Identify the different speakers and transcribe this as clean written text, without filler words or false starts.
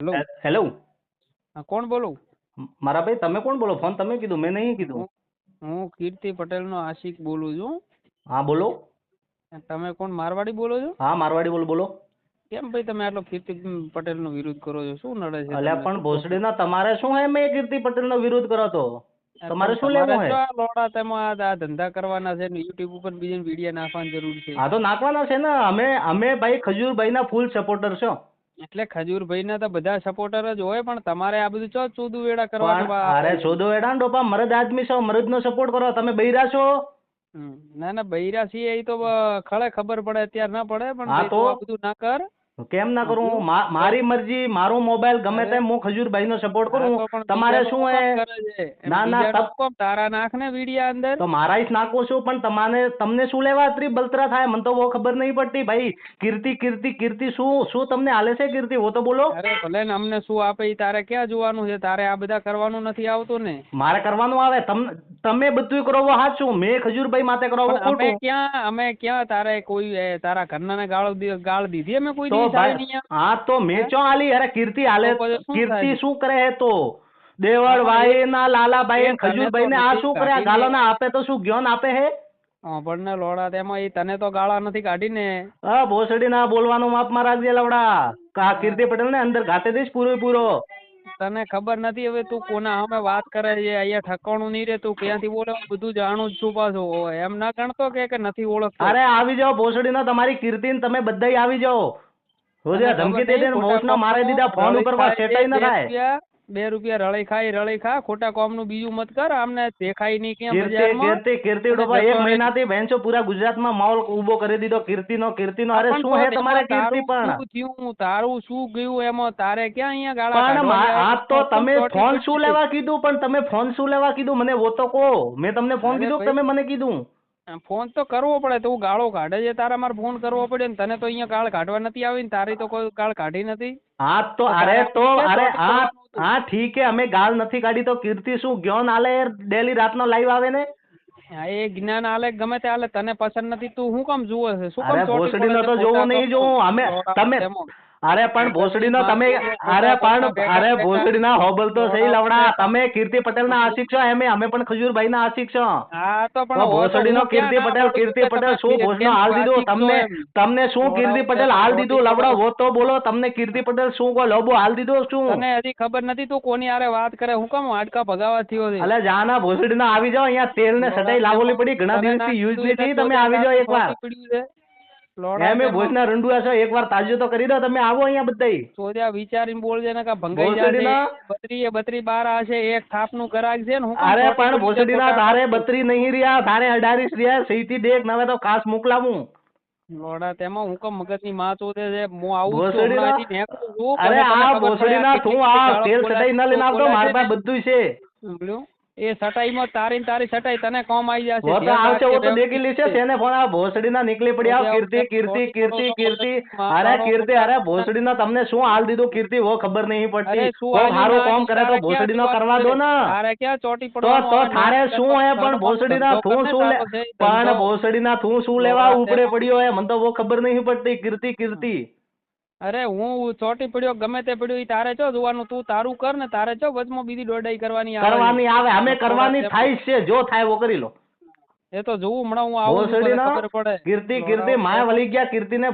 Speaker 1: Hello.
Speaker 2: Hello.
Speaker 1: હા, કોણ બોલો?
Speaker 2: મારા ભાઈ તમે કોણ બોલો? ફોન તમે કીધું, મેં નહીં કીધું.
Speaker 1: હું કીર્તિ પટેલનો આશિક બોલું છું.
Speaker 2: હા બોલો.
Speaker 1: તમે કોણ, મારવાડી બોલો છો?
Speaker 2: હા મારવાડી બોલો બોલો.
Speaker 1: કેમ ભાઈ તમે આટલો કીર્તિ પટેલનો વિરોધ કરો છો? શું નડે છે
Speaker 2: અલ્યા
Speaker 1: તમને?
Speaker 2: પણ ભોસડીના તમારે શું હે મેં કીર્તિ પટેલનો વિરોધ કરો તો? તમારે શું
Speaker 1: તમારે
Speaker 2: લેવું હે?
Speaker 1: જો આ લોડા તેમાં આ ધંધા કરવાના છે ને યુટ્યુબ ઉપર બીજા વિડીયો નાખવાની જરૂર છે.
Speaker 2: હા તો નાખવાના છે ને. અમે ભાઈ ખજૂરભાઈના ફૂલ સપોર્ટર છો.
Speaker 1: એટલે ખજૂરભાઈ ના તો બધા સપોર્ટર જ હોય, પણ તમારે આ બધું ચો ચૂદું વેડા
Speaker 2: પણ
Speaker 1: કરવાના.
Speaker 2: અરે છોડો એડા ને ડોપા, મરદ આદમી છો, મરદનો સપોર્ટ કરો. તમે બૈરા છો?
Speaker 1: ના ના, બૈરા છીએ એ તો ખળે ખબર પડે, અત્યારે ના પડે, પણ
Speaker 2: હા
Speaker 1: ભાઈ
Speaker 2: તો
Speaker 1: તું આ બધું ના કર.
Speaker 2: કેમ ના કરું? મારી મરજી, મારો મોબાઈલ ગમે
Speaker 1: અરે
Speaker 2: તેમ હું ખજૂરભાઈનો સપોર્ટ
Speaker 1: હા
Speaker 2: કરું.
Speaker 1: તો પણ
Speaker 2: તમારે
Speaker 1: બીજાનો
Speaker 2: શું
Speaker 1: હું
Speaker 2: હે?
Speaker 1: કામ કરે છે? એમ
Speaker 2: ના ના
Speaker 1: બીજાનો હું કામ તારા નાખ ને વિડિયા અંદર.
Speaker 2: તો મારા જ નાખું છું, પણ તમને શું લેવા અત્રી બલતરા થાય? મને તો બહુ ખબર નહીં પડતી ભાઈ. કીર્તિ કીર્તિ કીર્તિ શું તમને હાલે છે કીર્તિ? वो तो બોલો.
Speaker 1: અરે ભલે ને અમને શું આપે ઈ તારે ક્યાં જોવાનું છે? તારે આ બધા કરવાનું નથી આવતું ને.
Speaker 2: મારે કરવાનું આવે. તમે બધું કરાવો સાચું, મેં ખજૂરભાઈ માથે કરાવો
Speaker 1: પણ
Speaker 2: ખોટું.
Speaker 1: અમે ક્યાં તારે કોઈ તારા ઘરના ગાળ દીધી અમે કોઈ
Speaker 2: તો
Speaker 1: દિવસ આવી
Speaker 2: ભાઈ
Speaker 1: નહીં?
Speaker 2: હા તો મેં ચો આલી. અરે કીર્તિ હાલે.
Speaker 1: તો પછી શું
Speaker 2: કીર્તિ
Speaker 1: થાય?
Speaker 2: શું કરે હે તો?
Speaker 1: હા પણ
Speaker 2: દેવળભાઈ ના લાલાભાઈ
Speaker 1: એ
Speaker 2: ને
Speaker 1: તને તો
Speaker 2: ખજૂરભાઈ ને આ
Speaker 1: નથી
Speaker 2: શું કરે?
Speaker 1: કાઢીને
Speaker 2: ગાલો ના આપે તો શું જ્ઞાન આપે હે?
Speaker 1: આપણને લોડા તેમાં એ તને તો ગાળા નથી કાઢીને.
Speaker 2: હા ભોસડી ના બોલવાનું માપમાં રાખજે લવડા. કીર્તિ પટેલ ને અંદર ઘાતે દઈશ પૂરો.
Speaker 1: તને ખબર નથી હવે તું કોના સામે વાત કરે છે? અહીંયા ઠકાણું નહીં રે. તું ક્યાંથી બોલે બધું જાણું જ છું પાછું. એમ ના ગણતો કે નથી ઓળખતો.
Speaker 2: અરે આવી જાઓ ભોસડી નો, તમારી કીર્તિ ને તમે બધા આવી જાઓ.
Speaker 1: તને
Speaker 2: ધમકી
Speaker 1: ખબર
Speaker 2: દે
Speaker 1: નહીં
Speaker 2: દે
Speaker 1: ખોટા
Speaker 2: મોસ નો મારી દીધા ફોન
Speaker 1: રળી
Speaker 2: ઉપર
Speaker 1: ખાય
Speaker 2: સેટાઈ ના થાય.
Speaker 1: 2 રૂપિયા રળી ખા. ખોટા કોમ નું બીજું મત કર. આમને દેખાય નહીં ક્યાં બજારમાં.
Speaker 2: કીર્તિ ડોબા એક મહિનાથી બેન્ચો પૂરા ગુજરાતમાં માહોલ ઉભો કરી દીધો કીર્તિનો. અરે શું હે તમારે કીર્તિ? પણ
Speaker 1: તારું શું ગયું એમાં? તારે ક્યાં અહીંયા ગાળા
Speaker 2: પણ
Speaker 1: કાઢવાની?
Speaker 2: આ તો તમે ફોન શું લેવા કીધું? પણ તમે ફોન શું લેવા કીધું મને વો તો કહો. મેં તમને ફોન કીધું કે તમે મને કીધું?
Speaker 1: ફોન તો કરવો પડે. તું ગાળો કાઢે છે, તારા મારે ફોન કરવો પડે ને. તને તો અહીંયા ગાળ કાઢવા નથી આવી ને. તારી તો કોઈ ગાળ કાઢી નથી.
Speaker 2: હા તો અરે હા ઠીક હે, અમે ગાળ નથી કાઢી તો કીર્તિ શું જ્ઞાન આલે? ડેલી રાતનો લાઈવ આવે ને.
Speaker 1: એ જ્ઞાન આલે ગમે તે આલે, તને પસંદ નથી. તું શું કામ જુએ છે? શું કામ
Speaker 2: ભોસડી નો તો જોવું નહીં જોવું અમે તમે. અરે પણ ભોસડી નો તમે અરે ભોસડી ના હોબલ તો સહી લવડા. તમે કીર્તિ પટેલ ના આશિક છો એમ? અમે પણ ખજૂરભાઈ ના આશિક છો.
Speaker 1: હા તો પણ
Speaker 2: ભોસડી નો કીર્તિ પટેલ શું ભોજનો હાલ દીધું તમને? શું કીર્તિ પટેલ હાલ દીધું લવડો? વો તો બોલો. તમને કીર્તિ પટેલ શું કો લોબો હાલ દીધો શું?
Speaker 1: તને હજી ખબર નથી તું કોની હારે વાત કરે? હું કામ હાડકા ભગાવા થયો છે?
Speaker 2: અલે જાના ભોસડી ના આવી જાઓ. અહીંયા તેલ ને સટાઈ લાવોલી પડી, ઘણા દિવસથી યુઝ નહીં થઈ. તમે આવી જાઓ એકવાર. એમ ભોજના રંડુઆ છો, એકવાર તાજો તો કરી દો. તમે આવો અહીંયા બધા.
Speaker 1: સોજા વિચારીને બોલજે ને, કા ભંગાઈ જાય. બત્રી બાર હશે, એક થાપ નું ગરાક છે ને.
Speaker 2: અરે પણ ભોસડી ના તારે 32 નહીં રહ્યા, તારે 28 રહ્યા. સહીથી દેખ, નવે તો ખાસ મોકલાવું.
Speaker 1: લોડા તેમાં હું કમ મગજ ની માં ચોદે છે? હું આવું
Speaker 2: છું. અરે આ ભોસડી ના તું આ તેલ સટાઈ ના લઈને આવતો. મારા પાસે બધું છે.
Speaker 1: એ સટાઈ માં તારી સટાઈ તને કોમ આવી જશે.
Speaker 2: વો તો આવશે, વો તો દેખી લેશે. તેને ફોન આ ભોસડી ના નીકળી પડી. આવ કીર્તિ અરે કીર્તિ, અરે ભોસડી ના તમને શું હાલ દીધું કીર્તિ? વો ખબર નહીં પડતી. સારું કામ કરે તો ભોસડી નો કરવા દો ને.
Speaker 1: તારે ક્યાં ચોટી પડવાનું?
Speaker 2: તો થારે શું હે? પણ ભોસડી ના તું શું પણ ભોસડી ના તું શું લેવા ઉપડે પડ્યો હે? મને તો વો ખબર નહીં પડતી. કીર્તિ
Speaker 1: અરે હું ચોટી પડ્યો ગમે તે પડ્યો, તારે ચો જોવાનું? તું તારું કર ને. તારે ચો વચમાં બીજી દોડાઈ કરવાની
Speaker 2: આવે. અમે કરવાની થાય છે. જો થાય વો કરી લો.
Speaker 1: એ તો જોવું હમણાં હું આવું. ખબર પડે.
Speaker 2: કીર્તિ માયા વળી ગયા કીર્તિ ને.